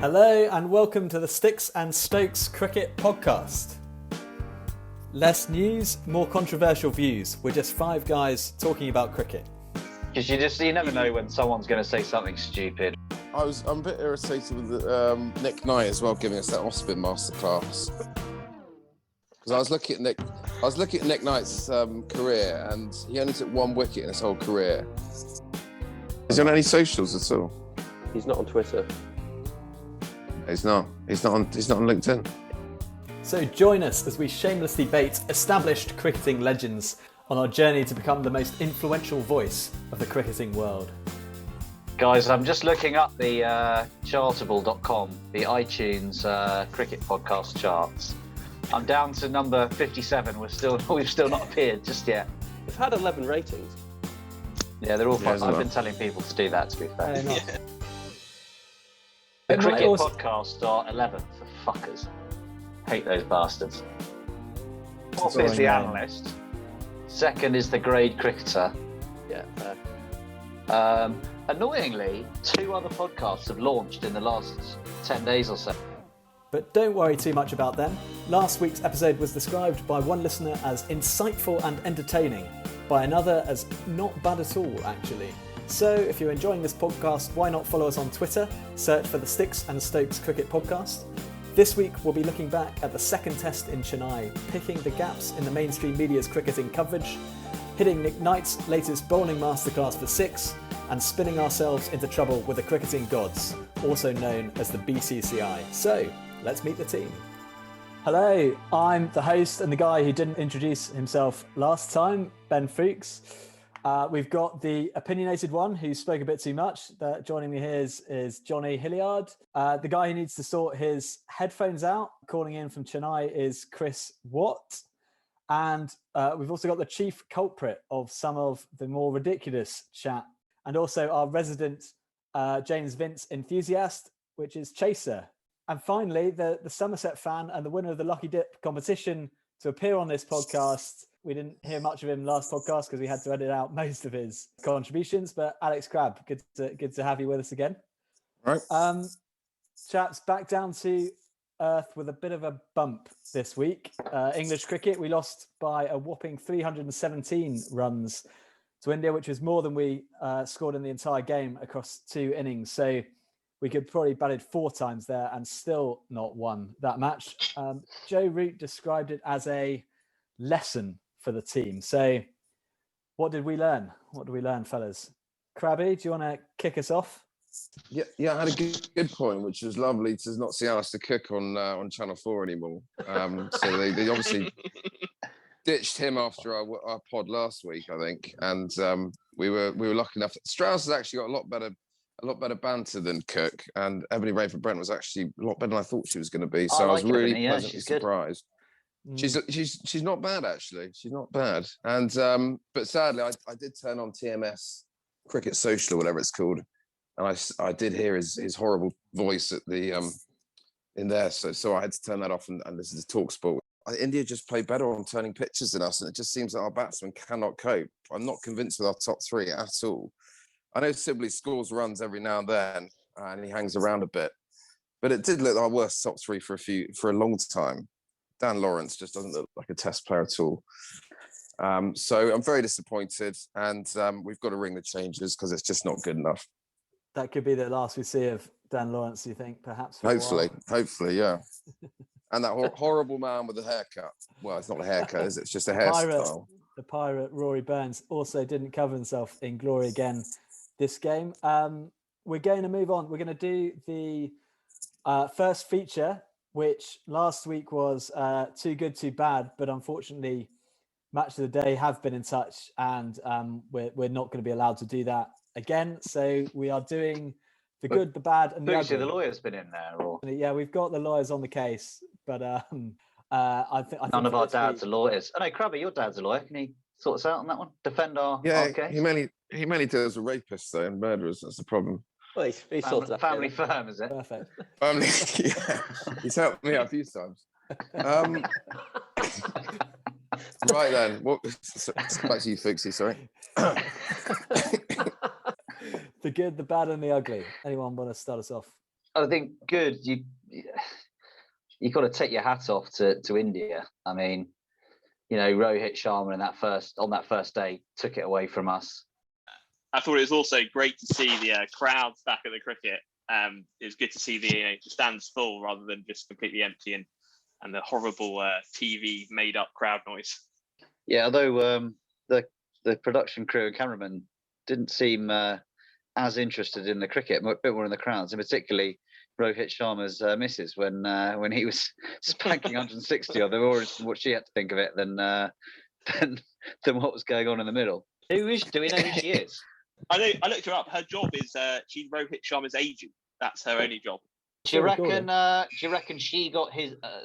Hello and welcome to the Sticks and Stokes Cricket Podcast. Less news, more controversial views. We're just five guys talking about cricket. Because you never know when someone's going to say something stupid. I'm a bit irritated with Nick Knight as well, giving us that off-spin masterclass. Because I was looking at Nick Knight's career, and he only took one wicket in his whole career. Is he on any socials at all? He's not on Twitter. He's not on LinkedIn. So join us as we shamelessly bait established cricketing legends on our journey to become the most influential voice of the cricketing world. Guys, I'm just looking up the chartable.com, the iTunes cricket podcast charts. I'm down to number 57. We've still not appeared just yet. We've had 11 ratings. Yeah, they're all fun. Yeah, I've been telling people to do that, to be fair. The It might cricket also- podcast are 11th, for fuckers. Hate those bastards. Fourth That's is the all I know. analyst. Second is the grade cricketer. Yeah, Annoyingly, two other podcasts have launched in the last 10 days or so. But don't worry too much about them. Last week's episode was described by one listener as insightful and entertaining, by another as not bad at all, actually. So if you're enjoying this podcast, why not follow us on Twitter? Search for the Sticks and Stokes Cricket Podcast. This week we'll be looking back at the second test in Chennai, picking the gaps in the mainstream media's cricketing coverage, hitting Nick Knight's latest bowling masterclass for six, and spinning ourselves into trouble with the cricketing gods, also known as the BCCI. So, let's meet the team. Hello, I'm the host and the guy who didn't introduce himself last time, Ben Fuchs. We've got the opinionated one who spoke a bit too much. Joining me here is Johnny Hilliard. The guy who needs to sort his headphones out, calling in from Chennai, is Chris Watt. And we've also got the chief culprit of some of the more ridiculous chat, and also our resident James Vince enthusiast, which is Chaser. And finally, the Somerset fan and the winner of the Lucky Dip competition to appear on this podcast. We didn't hear much of him last podcast because we had to edit out most of his contributions. But Alex Crabb, good to have you with us again. Right. Chaps, back down to earth with a bit of a bump this week. English cricket, we lost by a whopping 317 runs to India, which was more than we scored in the entire game across two innings. So we could probably batted four times there and still not won that match. Joe Root described it as a lesson for the team. So what did we learn? What did we learn, fellas? Crabby, do you want to kick us off? Yeah, I had a good point, which was lovely to not see Alistair Cook on Channel 4 anymore. So they obviously ditched him after our pod last week, I think, and we were lucky enough. Strauss has actually got a lot better banter than Cook, and Ebony Raven-Brent was actually a lot better than I thought she was going to be. So I was really Ebony, yeah, pleasantly she's good. surprised. She's not bad, actually. She's not bad. And but sadly, I did turn on TMS Cricket Social, whatever it's called, and I did hear his horrible voice at the in there. So I had to turn that off and listen to TalkSport. India just play better on turning pitches than us, and it just seems that our batsmen cannot cope. I'm not convinced with our top three at all. I know Sibley scores runs every now and then, and he hangs around a bit, but it did look our worst top three for a long time. Dan Lawrence just doesn't look like a test player at all. So I'm very disappointed, and we've got to ring the changes because it's just not good enough. That could be the last we see of Dan Lawrence, you think, perhaps? For a while. Hopefully, yeah. And that horrible man with the haircut. Well, it's not a haircut, is it? It's just a hairstyle. The pirate Rory Burns also didn't cover himself in glory again this game. We're going to move on. We're going to do the first feature, which last week was Too Good, Too Bad, but unfortunately, Match of the Day have been in touch, and we're not going to be allowed to do that again. So we are doing the good, the bad, and the ugly. The lawyer's been in there, or Yeah, we've got the lawyers on the case, but I think none of our dads are lawyers. Oh no, Crabby, your dad's a lawyer. Can he sort us out on that one? Defend our case? He mainly deals with rapists though and murderers. That's the problem. Well, he sorts that family firm, is it? Perfect. Family, yeah. He's helped me out a few times. Right then, back to you, Fuchsy. Sorry. The good, the bad, and the ugly. Anyone want to start us off? I think good. You got to take your hat off to India. I mean, Rohit Sharma on that first day took it away from us. I thought it was also great to see the crowds back at the cricket. It was good to see the stands full rather than just completely empty and the horrible TV made up crowd noise. Yeah, although the production crew and cameraman didn't seem as interested in the cricket, a bit more in the crowds, and particularly Rohit Sharma's missus when he was spanking 160 of them, or what she had to think of it than what was going on in the middle. Do we know who she is? I looked her up. Her job is she's Rohit Sharma's agent. That's her only job. Do you reckon she got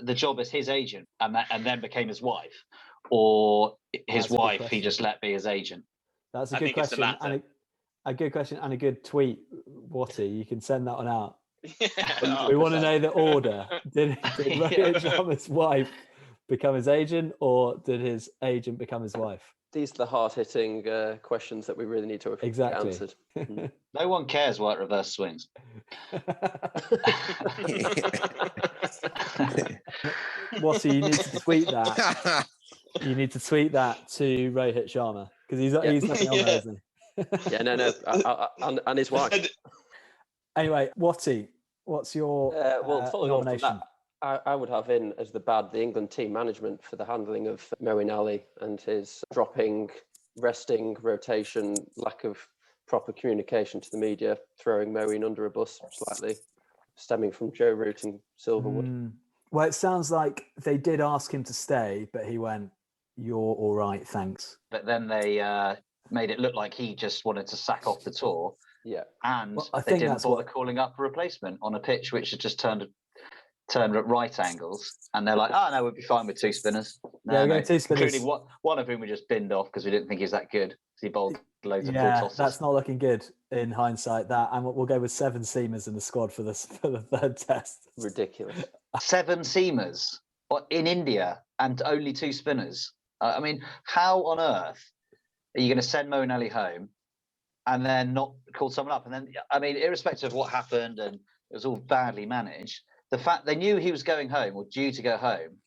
the job as his agent and then became his wife, or his wife he just let be his agent? That's a good question, and a good question and a good tweet, Watty. You can send that one out. We want to know the order. Did Rohit Sharma's wife become his agent, or did his agent become his wife? These are the hard-hitting questions that we really need to have answered. No one cares why it reverse swings. Watty, you need to tweet that. You need to tweet that to Rohit Sharma because he's nothing on there, isn't he? Yeah, no, and his wife. Anyway, Watty, what's your following nomination? on from that, I would have in as the England team management for the handling of Moeen Ali and his dropping, resting, rotation, lack of proper communication to the media, throwing Moeen under a bus slightly, stemming from Joe Root and Silverwood. Well, it sounds like they did ask him to stay, but he went, "You're all right, thanks." But then they made it look like he just wanted to sack off the tour. Yeah, and they didn't bother calling up a replacement on a pitch which had just turned at right angles, and they're like, "Oh no, we'd be fine with two spinners." No, two spinners. Including one of whom we just binned off because we didn't think he was that good. He bowled loads of full tosses. That's not looking good in hindsight. That, and we'll go with 7 seamers in the squad for the third test. Ridiculous. 7 seamers in India and only 2 spinners. I mean, how on earth are you going to send Moeen Ali home and then not call someone up? And then, I mean, irrespective of what happened, and it was all badly managed, the fact they knew he was going home or due to go home,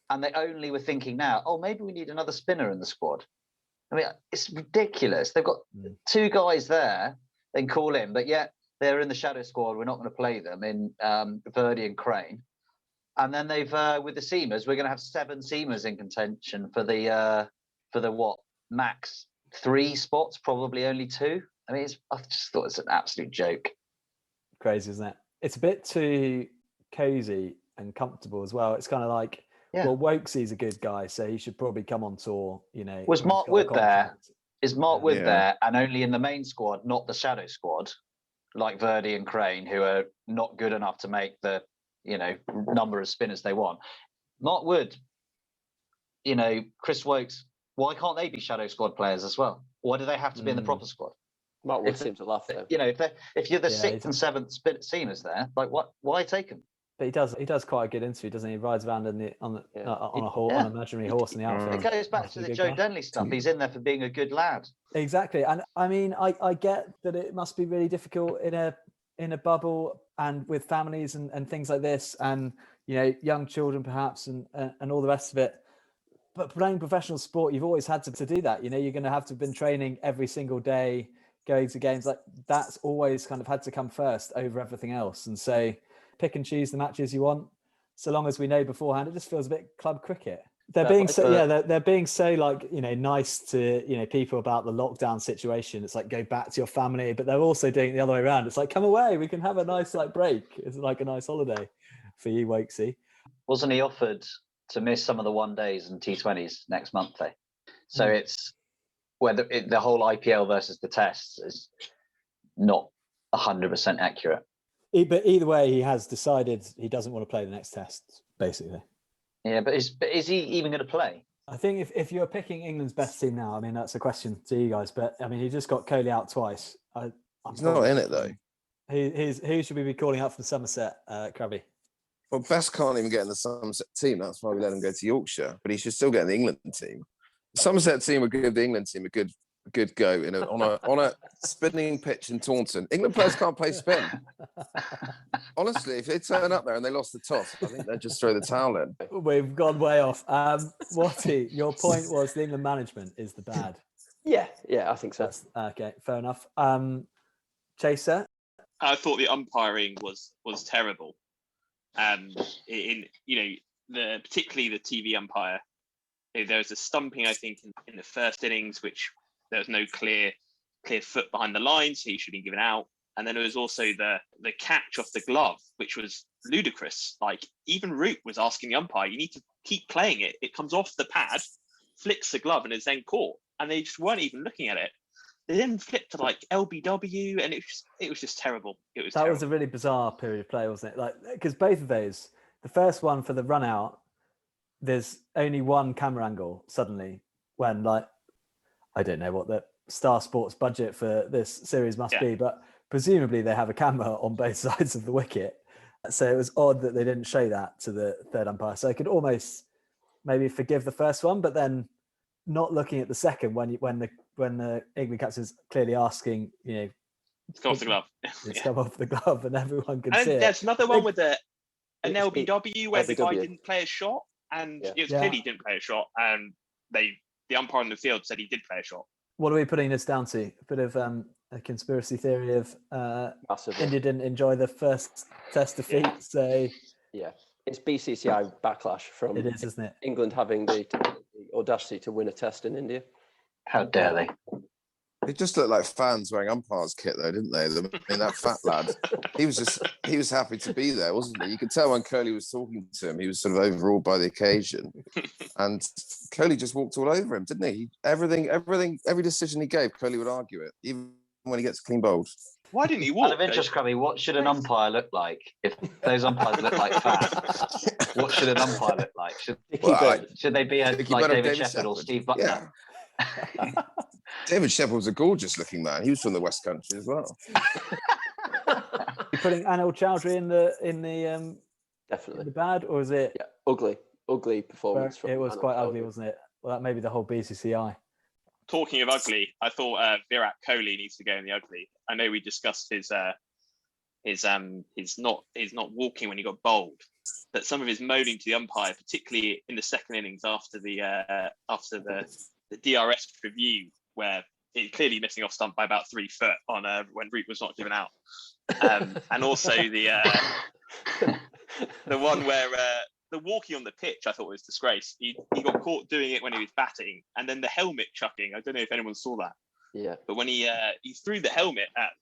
and they only were thinking now, oh, maybe we need another spinner in the squad. I mean, it's ridiculous. They've got 2 guys there, then call in, but yet they're in the shadow squad. We're not going to play them in Verdi and Crane. And then they've, with the seamers, we're going to have 7 seamers in contention for the what, max 3 spots, probably only 2. I mean, I just thought it's an absolute joke. Crazy, isn't it? It's a bit too cozy and comfortable as well. It's kind of like, well, Wokesy's a good guy, so he should probably come on tour. Was Mark Wood there? Is Mark Wood there, and only in the main squad, not the shadow squad, like Verdi and Crane, who are not good enough to make the number of spinners they want? Mark Wood, Chris Wokes, why can't they be shadow squad players as well? Why do they have to be in the proper squad? Mark Wood seems to laugh though. If you're the 6th and 7th seamers there, like what? Why take them? But he does quite a good interview, doesn't he? He rides around on an imaginary horse in the outfit. It goes back to the Joe Denley stuff. He's in there for being a good lad. Exactly, and I mean, I get that it must be really difficult in a bubble and with families and things like this, and young children perhaps, and all the rest of it. But playing professional sport, you've always had to do that. You're going to have to have been training every single day, going to games. Like that's always kind of had to come first over everything else, and so. Pick and choose the matches you want, so long as we know beforehand. It just feels a bit club cricket. They're being so like nice to people about the lockdown situation. It's like go back to your family, but they're also doing it the other way around. It's like come away, we can have a nice break. It's like a nice holiday for you, Wokesy. Wasn't he offered to miss some of the 1 days and T20s next month though? So it's whether the whole IPL versus the tests is not 100% accurate. But either way, he has decided he doesn't want to play the next test, basically. Yeah, but is he even going to play? I think if you're picking England's best team now, I mean, that's a question to you guys. But, I mean, he just got Kohli out twice. He's not in it, though. Who should we be calling up from Somerset, Krabby? Well, Best can't even get in the Somerset team. That's why we let him go to Yorkshire. But he should still get in the England team. The Somerset team would give the England team a good good go on a spinning pitch in Taunton. England players can't play spin. Honestly, if they turn up there and they lost the toss, I think they'd just throw the towel in. We've gone way off. Watty, your point was the England management is the bad. Yeah, I think so. That's, okay, fair enough. Chaser? I thought the umpiring was terrible. Particularly the TV umpire. There was a stumping, I think, in the first innings, which there was no clear foot behind the line, so he should be given out. And then there was also the catch off the glove, which was ludicrous. Like, even Root was asking the umpire, you need to keep playing it. It comes off the pad, flicks the glove, and is then caught. And they just weren't even looking at it. They then flipped to like LBW, and it was just terrible. That was a really bizarre period of play, wasn't it? Like, because both of those, the first one for the run out, there's only one camera angle suddenly when, like, I don't know what the Star Sports budget for this series must be, but presumably they have a camera on both sides of the wicket. So it was odd that they didn't show that to the third umpire. So I could almost maybe forgive the first one, but then not looking at the second when the England captain is clearly asking, it's come off the glove. It's come off the glove, and everyone can see it. And there's another one with an LBW where the guy didn't play a shot, and it was clearly he didn't play a shot, and the umpire on the field said he did play a shot. What are we putting this down to? A bit of a conspiracy theory of India didn't enjoy the first test defeat, so it's BCCI backlash from it is, isn't it? England having the audacity to win a test in India. How dare they? They just looked like fans wearing umpires kit, though, didn't they? I mean, that fat lad, he was happy to be there, wasn't he? You could tell when Kohli was talking to him, he was sort of overawed by the occasion. And Kohli just walked all over him, didn't he? Every decision he gave, Kohli would argue it, even when he gets clean bowled. Why didn't he walk? Out of interest, Crabby, what should an umpire look like? If those umpires look like fans, what should an umpire look like? Should they be like David Shepherd or Steve Buckner? Yeah. David Shepherd was a gorgeous looking man. He was from the West Country as well. You're putting Anil Chowdhury in the definitely in the bad, or is it ugly performance? It was quite ugly, wasn't it? Well, that may be the whole BCCI. Talking of ugly, I thought Virat Kohli needs to go in the ugly. I know we discussed his not walking when he got bowled, but some of his moaning to the umpire, particularly in the second innings after the DRS review, where he clearly missing off stump by about 3 foot on when Root was not given out, and also the one where the walking on the pitch, I thought was disgrace. He got caught doing it when he was batting, and then the helmet chucking. I don't know if anyone saw that. Yeah. But when he threw the helmet at,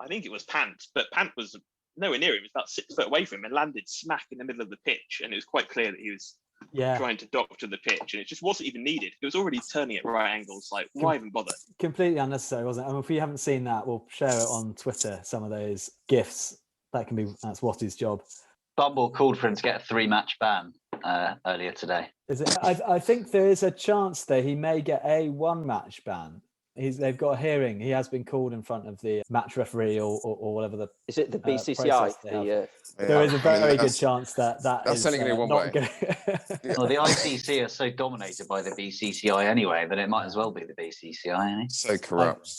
I think it was Pant, but Pant was nowhere near him. He was about 6 foot away from him and landed smack in the middle of the pitch, and it was quite clear that he was trying to doctor the pitch, and it just wasn't even needed. It was already turning at right angles. Like, why even bother? Completely unnecessary, wasn't it? I mean, if you haven't seen that, we'll share it on Twitter. Some of those GIFs. That's Watty's job. Bumble called for him to get a 3-match ban earlier today. Is it? I think there is a chance that he may get a 1-match ban. They've got a hearing. He has been called in front of the match referee or whatever the. Is it the BCCI? There is a very good chance that's only going to one way. Well, the ICC are so dominated by the BCCI anyway that it might as well be the BCCI. So corrupt.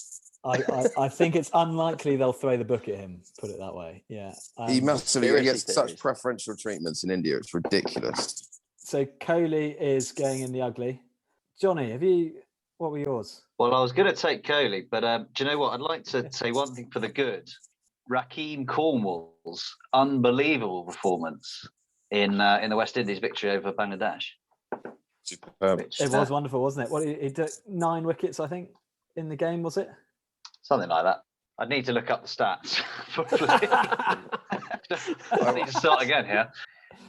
I think it's unlikely they'll throw the book at him. Put it that way. Yeah. He massively gets such preferential treatments in India. It's ridiculous. So Kohli is going in the ugly. Johnny, what were yours? Well, I was going to take Kohli, but do you know what? I'd like to say one thing for the good. Rakeem Cornwall's unbelievable performance in the West Indies victory over Bangladesh. Superb. It was wonderful, wasn't it? What he did 9 wickets, I think, in the game, was it? Something like that. I'd need to look up the stats. I need to start again here.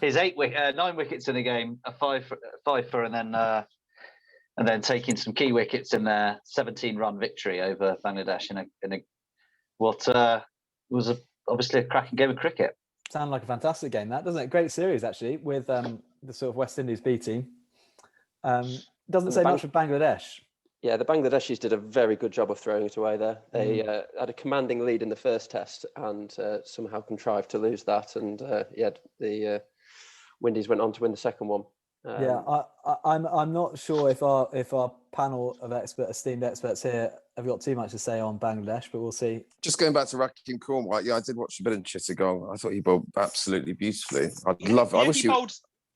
His 9 wickets in the game, a 5 for, and then taking some key wickets in their 17-run victory over Bangladesh in what was obviously a cracking game of cricket. Sounds like a fantastic game, that, doesn't it? Great series, actually, with the sort of West Indies B team. Doesn't say much for Bangladesh. Yeah, the Bangladeshis did a very good job of throwing it away there. They had a commanding lead in the first test and somehow contrived to lose that. And the Windies went on to win the second one. Yeah, I'm not sure if our panel of esteemed experts here have got too much to say on Bangladesh, but we'll see. Just going back to Rakim Cornwall, yeah, I did watch a bit of Chittagong. I thought he bowled absolutely beautifully. I wish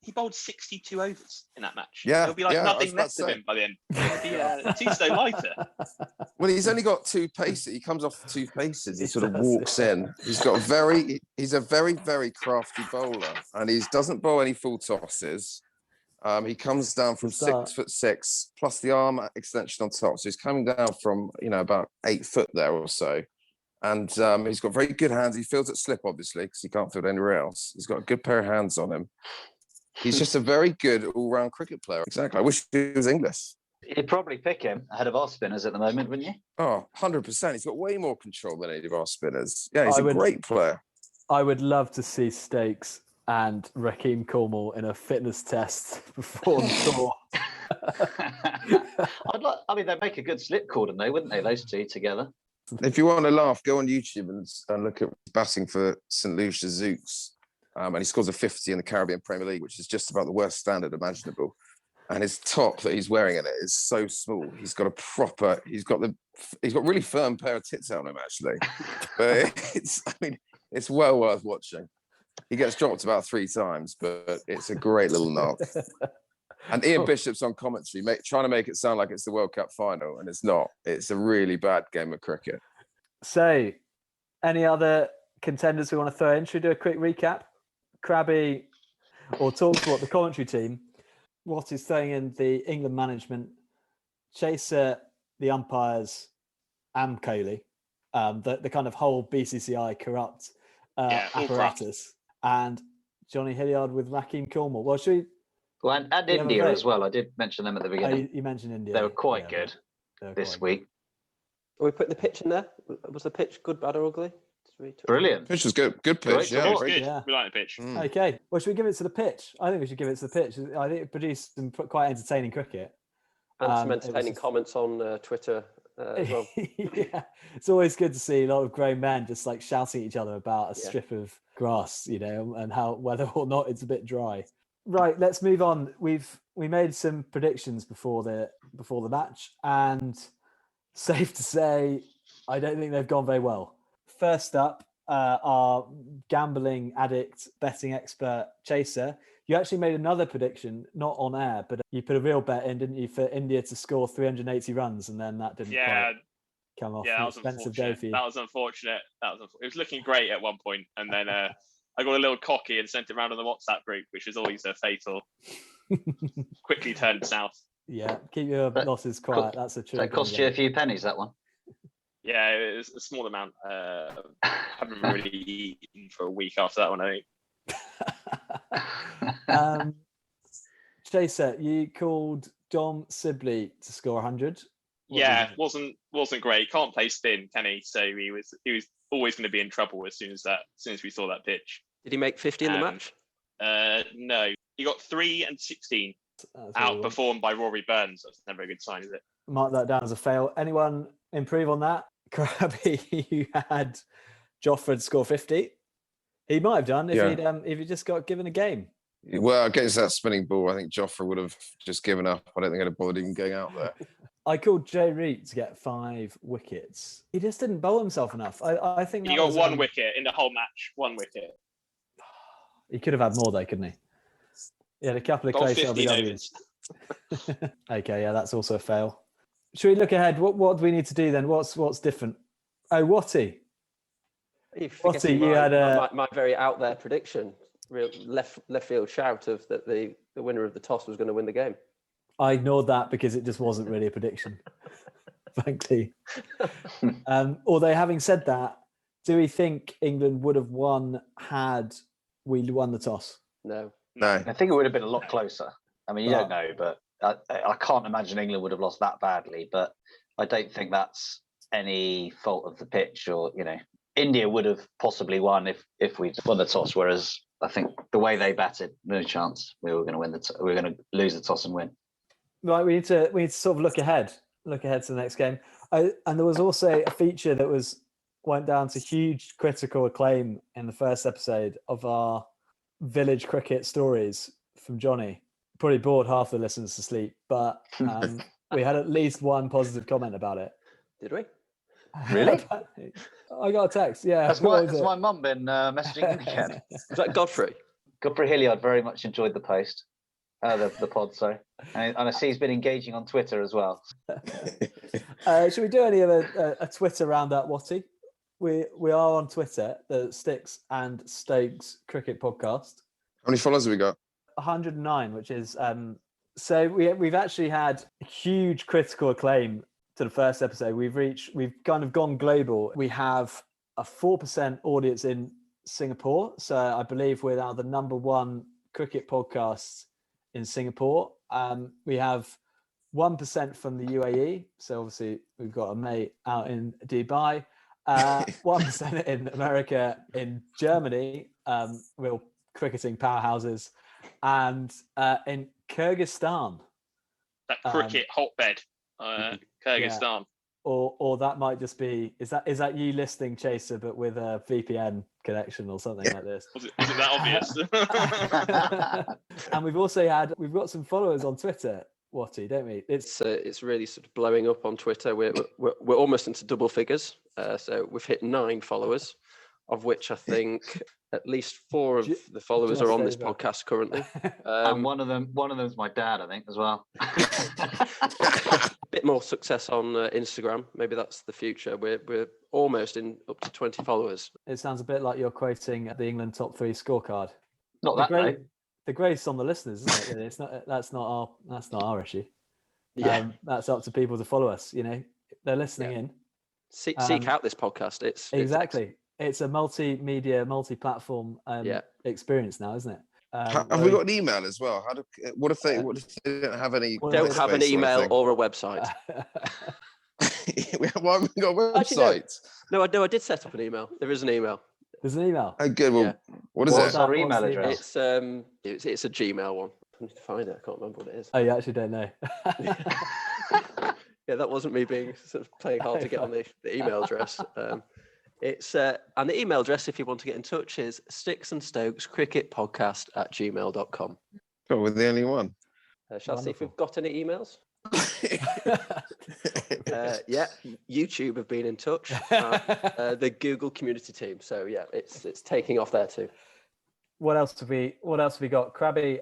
he bowled 62 overs in that match. Yeah, There'll be like yeah, I was nothing about left to of say. him by the end. He's so lighter. Well, he's only got 2 paces. He comes off 2 paces. He sort of does, walks in. He's a very, very crafty bowler, and he doesn't bowl any full tosses. He comes down from start. 6'6" plus the arm extension on top. So he's coming down from, about 8 foot there or so. And he's got very good hands. He fields at slip, obviously, because he can't field anywhere else. He's got a good pair of hands on him. He's just a very good all-round cricket player. Exactly. I wish he was English. You'd probably pick him ahead of our spinners at the moment, wouldn't you? Oh, 100%. He's got way more control than any of our spinners. Yeah, he's a great player. I would love to see Stakes and Rakim Cornwall in a fitness test before the tour. They'd make a good slip cordon, though, wouldn't they? Those two together. If you want to laugh, go on YouTube and look at batting for St. Lucia Zooks. And he scores a 50 in the Caribbean Premier League, which is just about the worst standard imaginable. And his top that he's wearing in it is so small. He's got really firm pair of tits on him, actually. But it's well worth watching. He gets dropped about 3 times, but it's a great little knock. And Ian Bishop's on commentary, trying to make it sound like it's the World Cup final, and it's not. It's a really bad game of cricket. So, any other contenders we want to throw in? Should we do a quick recap? Krabby, or talk to what the commentary team, what is throwing in the England management, Chaser, the umpires, and Kohli, the kind of whole BCCI corrupt apparatus, and Johnny Hilliard with Rakim Cornwall. Well, should we? Well, and India as well. I did mention them at the beginning. You mentioned India. They were quite good this week. Are we putting the pitch in there? Was the pitch good, bad, or ugly? Brilliant. Pitch was good. Good pitch. It was Yeah. good. Yeah. We like the pitch. Okay. Well, should we give it to the pitch? I think we should give it to the pitch. I think it produced some quite entertaining cricket. And some entertaining comments on Twitter as well. Yeah, it's always good to see a lot of grown men just like shouting at each other about a strip of grass, and how whether or not it's a bit dry. Right, let's move on. We made some predictions before the match, and safe to say, I don't think they've gone very well. First up, our gambling addict, betting expert, Chaser. You actually made another prediction, not on air, but you put a real bet in, didn't you, for India to score 380 runs, and then that didn't quite come off. Yeah, that An was expensive day for you. That was unfortunate. It was looking great at one point, and then I got a little cocky and sent it around on the WhatsApp group, which is always fatal. Quickly turned south. Yeah, keep your losses quiet. That's a true. That cost you a few pennies, that one. Yeah, it was a small amount. Haven't really eaten for a week after that one, I think. Chaser, you called Dom Sibley to score 100. Wasn't great. Can't play spin, can he? So he was always going to be in trouble as soon as we saw that pitch. Did he make 50 in the match? No, he got 3 and 16. Outperformed by Rory Burns. That's never a good sign, is it? Mark that down as a fail. Anyone improve on that? Krabby, you had Joffred score 50. He might have done if he just got given a game. Well, against that spinning ball, I think Joffrey would have just given up. I don't think I'd have bothered even going out there. I called Jay Reed to get 5 wickets. He just didn't bowl himself enough. I think he got 1 wicket in the whole match. 1 wicket. He could have had more though, couldn't he? He had a couple of close LBWs. Okay, yeah, that's also a fail. Should we look ahead? What do we need to do then? What's different? Oh, Watty. Watty, you had my very out there prediction. Real left field shout of that the winner of the toss was going to win the game. I ignored that because it just wasn't really a prediction, frankly. Although having said that, do we think England would have won had we won the toss? No. I think it would have been a lot closer. I mean, you don't know, but I can't imagine England would have lost that badly. But I don't think that's any fault of the pitch, or India would have possibly won if we'd won the toss. Whereas I think the way they batted, no chance we were going to win we were going to lose the toss and win. Right, we need to sort of look ahead to the next game. And there was also a feature that went down to huge critical acclaim in the first episode of our Village Cricket Stories from Johnny. probably bored half the listeners to sleep, but we had at least one positive comment about it. Did we? Really? I got a text. Yeah. Has what was my it? mum been messaging Nick again? Was that Godfrey? Godfrey Hilliard very much enjoyed the post, the pod, sorry. And I see he's been engaging on Twitter as well. Should we do any of a Twitter roundup, Watty? We are on Twitter, the Sticks and Stokes Cricket Podcast. How many followers have we got? 109, which is so we've actually had huge critical acclaim to the first episode. We've kind of gone global. We have a 4% audience in Singapore, so I believe we're now the number one cricket podcast in Singapore. We have 1% from the UAE, so obviously we've got a mate out in Dubai. 1% in America, in Germany, real cricketing powerhouses, and in Kyrgyzstan. That cricket hotbed, Kyrgyzstan. Yeah. Or that might just be is that you listening Chaser but with a VPN connection or something like this. Was it that obvious? And we've got some followers on Twitter, Watty, don't we? It's really sort of blowing up on Twitter. We're almost into double figures. So we've hit 9 followers, of which I think at least 4 of the followers are on this podcast currently. And one of them's my dad, I think, as well. Bit more success on Instagram. Maybe that's the future. We're almost in up to 20 followers. It sounds a bit like you're quoting the England top 3 scorecard. Not that way. The grace on the listeners, isn't it? It's not. That's not our issue. Yeah, that's up to people to follow us. You know, they're listening in. Seek out this podcast. It's a multimedia, multi-platform experience now, isn't it? Have we got an email as well? What if they don't have any? Don't have an email or a website. Why haven't we got a website? Actually, no, I did set up an email. There is an email. There's an email. Oh, good. Well, what is What's it? our email address? It's a Gmail one. I need to find it. I can't remember what it is. Oh, you actually don't know. Yeah, that wasn't me being sort of playing hard to get on the email address. And the email address, if you want to get in touch, is sticksandstokescricketpodcast@gmail.com. Oh, we're the only one. Shall I see if we've got any emails? Yeah, YouTube have been in touch. The Google community team. So yeah, it's taking off there too. What else have we got? Krabby,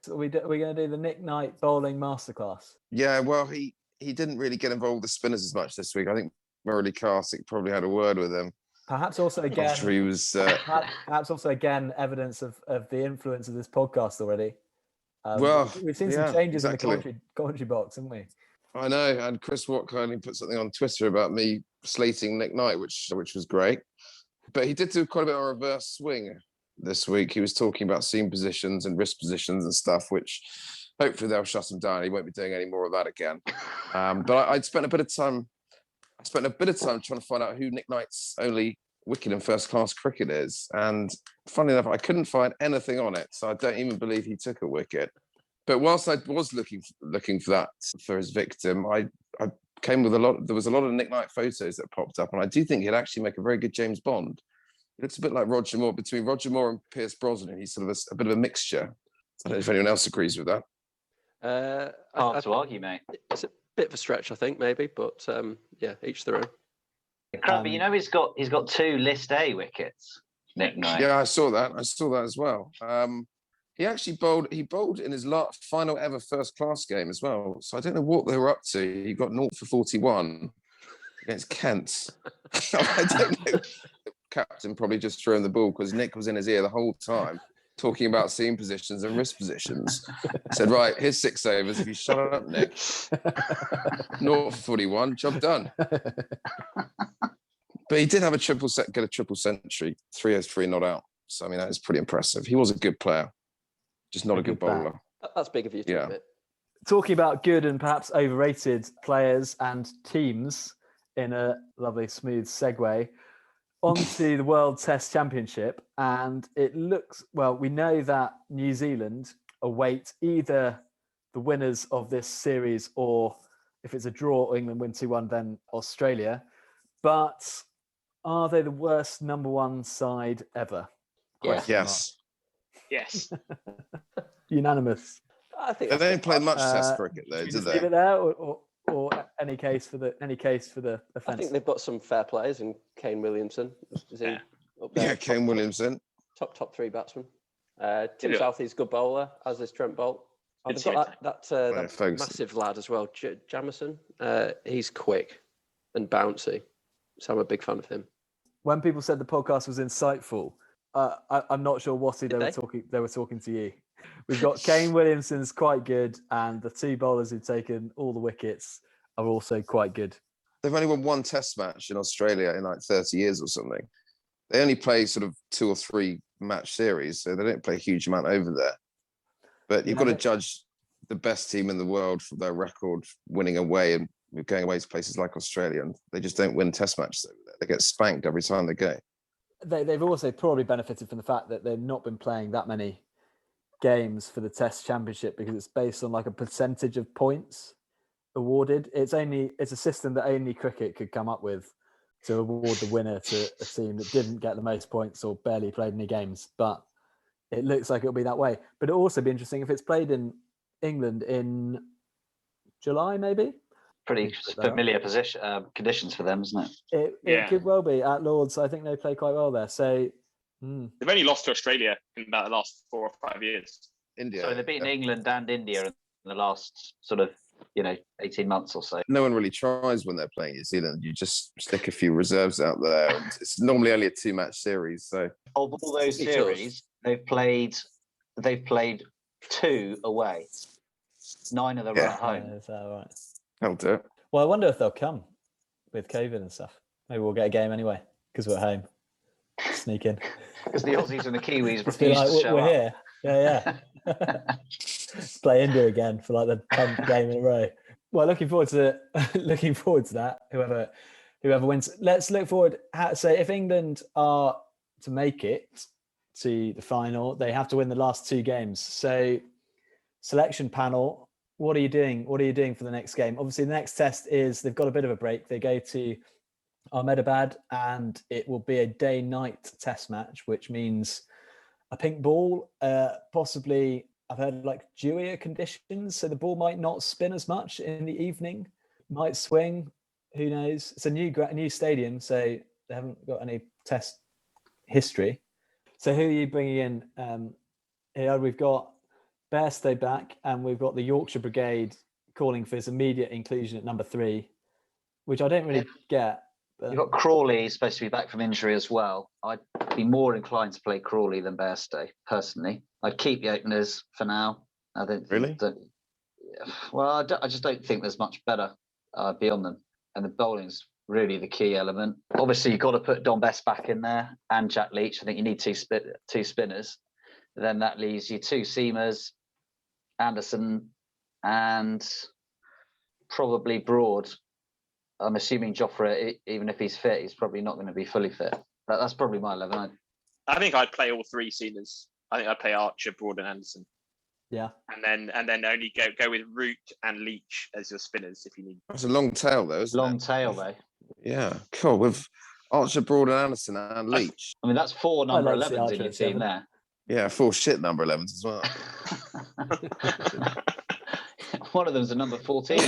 so we're going to do the Nick Knight bowling masterclass. Yeah, well, he didn't really get involved with the spinners as much this week. I think Murali Karthik probably had a word with him. Perhaps also again, after he was, perhaps also again evidence of the influence of this podcast already. We've seen some changes in the commentary box, haven't we? I know, and Chris Watt kindly put something on Twitter about me slating Nick Knight, which was great. But he did do quite a bit of a reverse swing this week. He was talking about seam positions and wrist positions and stuff, which hopefully they'll shut him down. He won't be doing any more of that again. But I spent a bit of time trying to find out who Nick Knight's only wicket in first-class cricket is. And funnily enough, I couldn't find anything on it. So I don't even believe he took a wicket. But whilst I was looking for that for his victim, I came with there was a lot of Nick Knight photos that popped up. And I do think he'd actually make a very good James Bond. He looks a bit like Roger Moore, between Roger Moore and Pierce Brosnan. He's sort of a bit of a mixture. I don't know if anyone else agrees with that. Hard to argue, mate. It's a bit of a stretch, I think, maybe, but yeah, each their own. Krabby, he's got 2 List A wickets, Nick Knight. Yeah, I saw that as well. He actually bowled in his final ever first class game as well. So I don't know what they were up to. He got 0 for 41 against Kent. I don't know. The captain probably just threw him the ball because Nick was in his ear the whole time talking about seam positions and wrist positions. I said, right, here's 6 overs. If you shut up, Nick. 0 for 41, job done. But he did have get a triple century, 303 not out. So, I mean, that is pretty impressive. He was a good player, just not a good bowler. That's big of you to admit. Talking about good and perhaps overrated players and teams in a lovely, smooth segue onto the World Test Championship. And it looks, well, we know that New Zealand await either the winners of this series or if it's a draw or England win 2-1, then Australia. But are they the worst number 1 side ever? Yes. Yes. Yes. Unanimous. I think They that's don't play much Test Uh, cricket though, Should we do just they? leave it there, or any case for the I offence? think they've got some fair players in Kane Williamson. Is he Yeah. up there? Yeah, Kane Williamson. Top three batsman. Tim Yeah. Southey's a good bowler, as is Trent Bolt. Oh, Good they've to got that Ferguson. massive lad as well, Jamison. He's quick and bouncy, so I'm a big fan of him. When people said the podcast was insightful, I'm not sure what Did they were talking to you. We've got Kane Williamson's quite good, and the two bowlers who've taken all the wickets are also quite good. They've only won one Test match in Australia in like 30 years or something. They only play sort of 2 or 3 match series, so they don't play a huge amount over there. But you've got to judge the best team in the world for their record winning away and going away to places like Australia, and they just don't win Test matches over there. They get spanked every time they go. They've also probably benefited from the fact that they've not been playing that many games for the Test Championship because it's based on like a percentage of points awarded. It's a system that only cricket could come up with to award the winner to a team that didn't get the most points or barely played any games. But it looks like it'll be that way. But it'll also be interesting if it's played in England in July, maybe. Pretty familiar conditions for them, isn't it? It could well be at Lord's. I think they play quite well there. So they've only lost to Australia in about the last 4 or 5 years. India. So they've beaten England and India in the last sort of 18 months or so. No one really tries when they're playing New Zealand. You just stick a few reserves out there. And it's normally only a 2-match series. So of all those series, they've played 2 away. 9 of them are at home. is that right? that'll do it. Well, I wonder if they'll come with COVID and stuff. Maybe we'll get a game anyway because we're at home. Sneak in. Because the Aussies and the Kiwis Just be refuse like, to show we're up. here. Yeah. Play India again for like the 10th game in a row. Well, looking forward to that. Whoever wins. Let's look forward. So if England are to make it to the final, they have to win the last 2 games. So selection panel, what are you doing? What are you doing for the next game? Obviously, the next test is they've got a bit of a break. They go to Ahmedabad, and it will be a day-night test match, which means a pink ball, possibly, I've heard like dewier conditions, so the ball might not spin as much in the evening, might swing, who knows. It's a new stadium, so they haven't got any test history. So who are you bringing in? Here we've got Bairstow back, and we've got the Yorkshire Brigade calling for his immediate inclusion at number 3, which I don't really get. You've got Crawley supposed to be back from injury as well. I'd be more inclined to play Crawley than Bairstow, personally. I'd keep the openers for now. I don't Really? I just don't think there's much better beyond them. And the bowling's really the key element. Obviously, you've got to put Don Best back in there and Jack Leach. I think you need two spinners. Then that leaves you 2 seamers, Anderson, and probably Broad. I'm assuming Jofra, even if he's fit, he's probably not going to be fully fit. That's probably my 11. I think I'd play all 3 seamers. I think I'd play Archer, Broad, and Anderson. Yeah. And then only go with Root and Leach as your spinners if you need. That's a long tail, though, isn't Long it? tail, though. Yeah, cool. With Archer, Broad, and Anderson and Leach. I mean, that's 4 number like to see 11s in Archer your at team 7. there. Yeah, 4 shit number 11s as well. One of them's a number 14.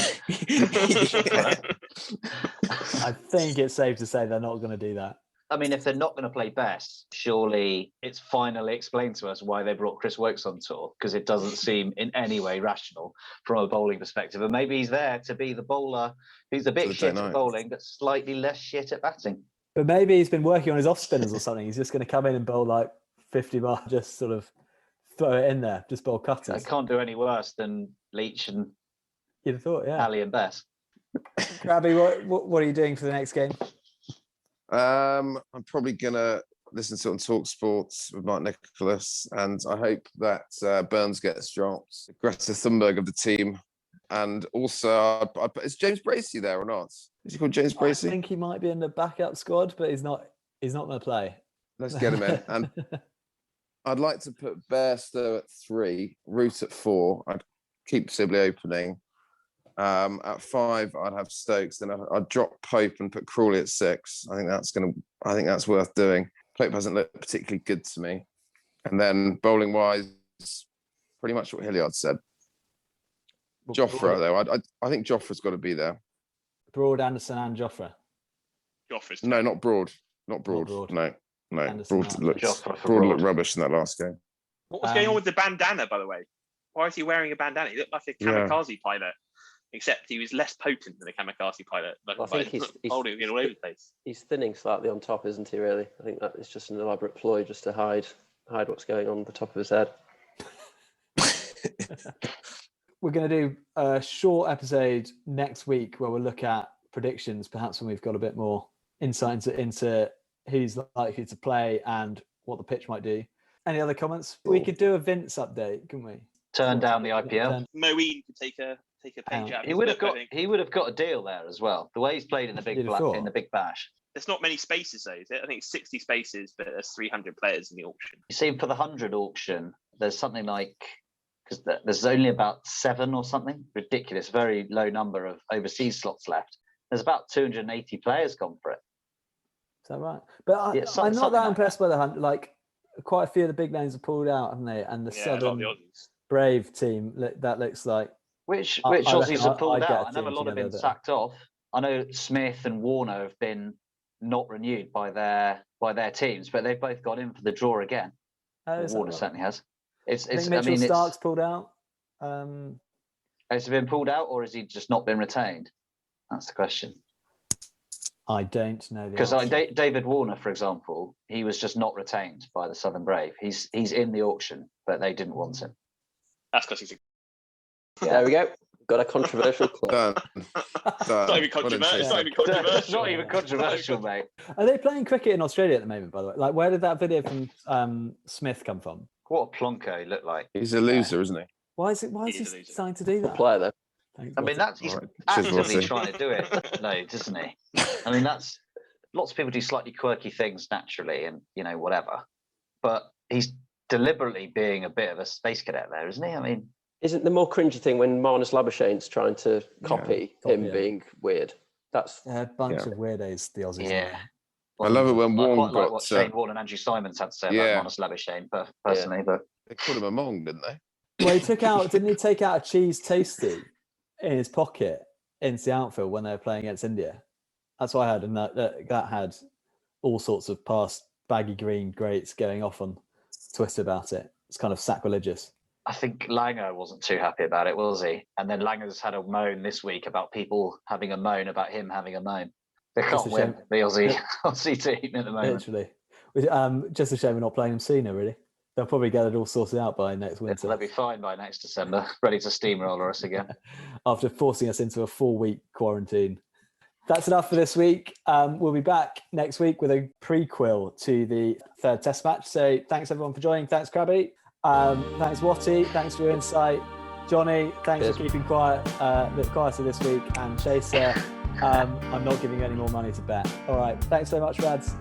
I think it's safe to say they're not going to do that. I mean, if they're not going to play Best, surely it's finally explained to us why they brought Chris Woakes on tour, because it doesn't seem in any way rational from a bowling perspective. And maybe he's there to be the bowler who's a bit shit at bowling, but slightly less shit at batting. But maybe he's been working on his off spinners or something. He's just going to come in and bowl like 50 miles, just sort of throw it in there, just bowl I cutters. can't do any worse than Leach and You'd have thought, yeah. Ali and Best. Grabby, what are you doing for the next game? I'm probably gonna listen to it on Talk Sports with Mark Nicholas, and I hope that Burns gets dropped. Greta Thunberg of the team, and also is James Bracey there or not? Is he called James I Bracey? think he might be in the backup squad, but he's not going to play. Let's get him in. And I'd like to put Bairstow at 3, Root at 4. I'd keep Sibley opening. At 5, I'd have Stokes. Then I'd drop Pope and put Crawley at 6. I think that's worth doing. Pope hasn't looked particularly good to me. And then bowling wise, pretty much what Hilliard said. Jofra though, I think Jofra's got to be there. Broad, Anderson, and Jofra. Joffrey's No, not Broad. Not Broad. Broad. No. Anderson, Broad looked Jofra for Broad Broad. looked rubbish in that last game. What was going on with the bandana, by the way? Why is he wearing a bandana? He looked like a kamikaze pilot, except he was less potent than a kamikaze pilot. Like, I think he's holding it all over the place. He's thinning slightly on top, isn't he? Really, I think that is just an elaborate ploy just to hide what's going on the top of his head. We're going to do a short episode next week where we'll look at predictions, perhaps when we've got a bit more insight into who's likely to play and what the pitch might do. Any other comments? We could do a Vince update, couldn't we? Turn down the IPL. Moeen could take a page out. of He his would have book, I got. think. He would have got a deal there as well. The way he's played in the big You'd have thought. in the Big Bash. There's not many spaces though, is it? I think it's 60 spaces, but there's 300 players in the auction. You see, for the 100 auction, there's something like, because there's only about 7 or something ridiculous, very low number of overseas slots left. There's about 280 players gone for it. Is that right? But Yeah, I'm not something that like impressed by the hunt. Like, quite a few of the big names have pulled out, haven't they? And the Yeah, a lot of Southern the Aussies. Brave team, that looks like Which I Aussies reckon have pulled I'd get out. a I know a team lot have been together, but- sacked off. I know Smith and Warner have been not renewed by their teams, but they've both got in for the draw again. is that Warner right? certainly has. I think Mitchell Stark's pulled out. Has he been pulled out, or has he just not been retained? That's the question. I don't know the Because answer. David Warner, for example, he was just not retained by the Southern Brave. He's in the auction, but they didn't want him. That's because he's a There we go. Got a controversial clip. Done. It's not even controversial. It's not even controversial. It's not even controversial, mate. Are they playing cricket in Australia at the moment, by the way? Like, where did that video from Smith come from? What a plonker he looked like. He's a loser, isn't he? Why is he He's a loser. starting to do Good that? player though. Thanks, I mean, Watty. he's All right. Cheers, actively Watty. trying to do it, though, doesn't he? I mean, that's lots of people do slightly quirky things naturally, and whatever. But he's deliberately being a bit of a space cadet there, isn't he? I mean, Isn't the more cringy thing when Marnus Labuschagne's trying to copy him him. being weird? That's Yeah, a bunch Yeah. of weirdos, the Aussies. yeah. I love it when I Warren quite like got. what Shane Warne and Andrew Simons had to say yeah. about Marnus Labuschagne, personally, but They called him a Mong, didn't they? Well, didn't he take out a cheese toasty in his pocket into the outfield when they were playing against India? That's what I heard, and that had all sorts of past baggy green greats going off on Twitter about it. It's kind of sacrilegious. I think Langer wasn't too happy about it, was he? And then Langer's had a moan this week about people having a moan about him having a moan. They Just can't a win shame. the Aussie team at the moment. Literally. Just a shame we're not playing them sooner, really. They'll probably get it all sorted out by next winter. They'll be fine by next December, ready to steamroller us again. After forcing us into a 4-week quarantine. That's enough for this week. We'll be back next week with a prequel to the third test match. So thanks everyone for joining. Thanks, Krabby. Thanks, Watty. Thanks for your insight. Johnny, thanks Cheers. for keeping quiet, a bit quieter this week. And Chaser, I'm not giving you any more money to bet. All right. Thanks so much, Rads.